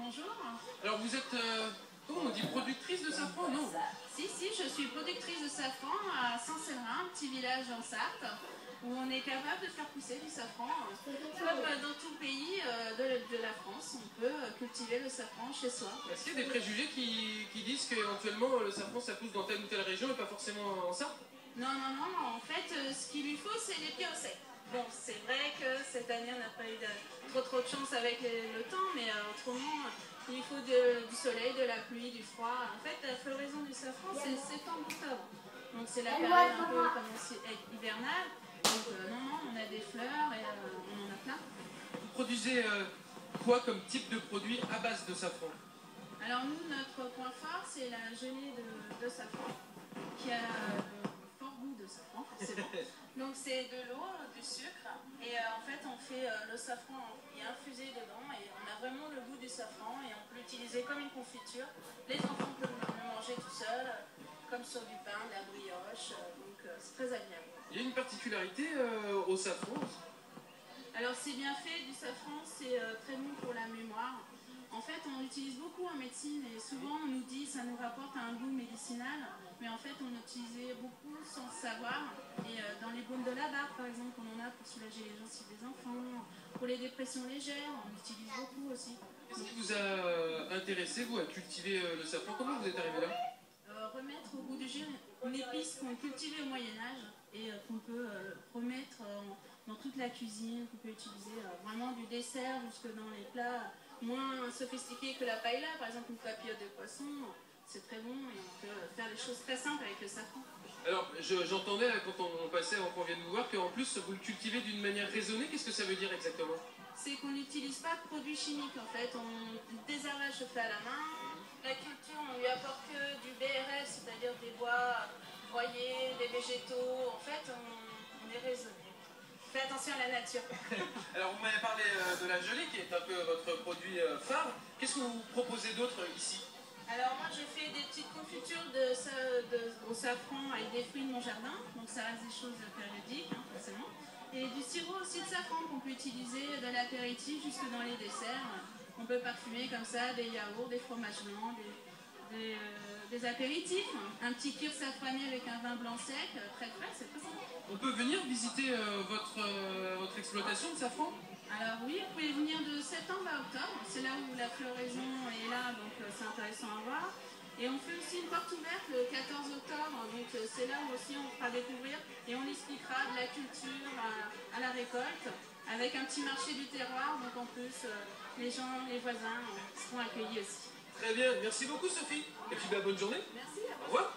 Bonjour. Alors vous êtes, comment on dit, productrice de safran, non? Si, je suis productrice de safran à Saint-Séverin, un petit village en Sarthe, où on est capable de faire pousser du safran. Comme dans tout pays de la France, on peut cultiver le safran chez soi. Est-ce qu'il y a des préjugés qui disent qu'éventuellement le safran ça pousse dans telle ou telle région et pas forcément en Sarthe? Non, en fait, ce qu'il lui faut, c'est les pieds au sec. Bon, c'est vrai que cette année, on n'a pas eu trop de chance avec le temps, mais autrement, il lui faut du soleil, de la pluie, du froid. En fait, la floraison du safran, c'est septembre-octobre. Donc c'est la période un peu comme hivernale. Donc non, on a des fleurs et on en a plein. Vous produisez quoi comme type de produit à base de safran? Alors nous, notre point fort, c'est la gelée de safran, qui a fort goût de safran, forcément. Donc c'est de l'eau, du sucre, et en fait on fait le safran qui est infusé dedans, et on a vraiment le goût du safran, et on peut l'utiliser comme une confiture. Les enfants peuvent le manger tout seuls, comme sur du pain, de la brioche, donc c'est très agréable. Il y a une particularité au safran? Alors c'est bien fait, du safran, c'est très bon pour la mémoire. En fait, on l'utilise beaucoup en médecine et souvent on nous dit que ça nous rapporte un goût médicinal, mais en fait on l'utilisait beaucoup sans le savoir. Et dans les baumes de la barbe, par exemple, on en a pour soulager les gencives des enfants, pour les dépressions légères, on l'utilise beaucoup aussi. Qu'est-ce qui vous a intéressé, vous, à cultiver le safran? Comment vous êtes arrivé là? Remettre au goût du jour une épice qu'on cultivait au Moyen-Âge et qu'on peut remettre dans toute la cuisine, qu'on peut utiliser vraiment du dessert jusque dans les plats moins sophistiqués que la paella, par exemple une papillote de poisson, c'est très bon et on peut faire des choses très simples avec le safran. Alors, j'entendais quand on passait avant qu'on vienne vous voir qu'en plus vous le cultivez d'une manière raisonnée. Qu'est-ce que ça veut dire exactement? C'est qu'on n'utilise pas de produits chimiques en fait, le désherbage se fait à la main, la culture on lui apporte que du BRL, c'est-à-dire des bois broyés, des végétaux, en fait on est raisonné. Fais attention à la nature. Alors vous m'avez parlé de la gelée qui est un peu votre produit phare. Qu'est-ce que vous proposez d'autre ici? Alors moi je fais des petites confitures au safran avec des fruits de mon jardin, donc ça reste des choses périodiques forcément. Et du sirop aussi de safran qu'on peut utiliser de l'apéritif jusque dans les desserts. On peut parfumer comme ça des yaourts, des fromages blancs, des apéritifs. Un petit cuir safrané avec un vin blanc sec, très frais, c'est très sympa. On peut venir visiter votre exploitation de safran? Alors oui, vous pouvez venir de septembre à octobre, c'est là où la floraison est là, donc c'est intéressant à voir. Et on fait aussi une porte ouverte le 14 octobre, donc c'est là où aussi on fera découvrir et on expliquera de la culture à la récolte, avec un petit marché du terroir, donc en plus les gens, les voisins seront accueillis aussi. Très bien, merci beaucoup Sophie. Et puis bonne journée. Merci. Au revoir.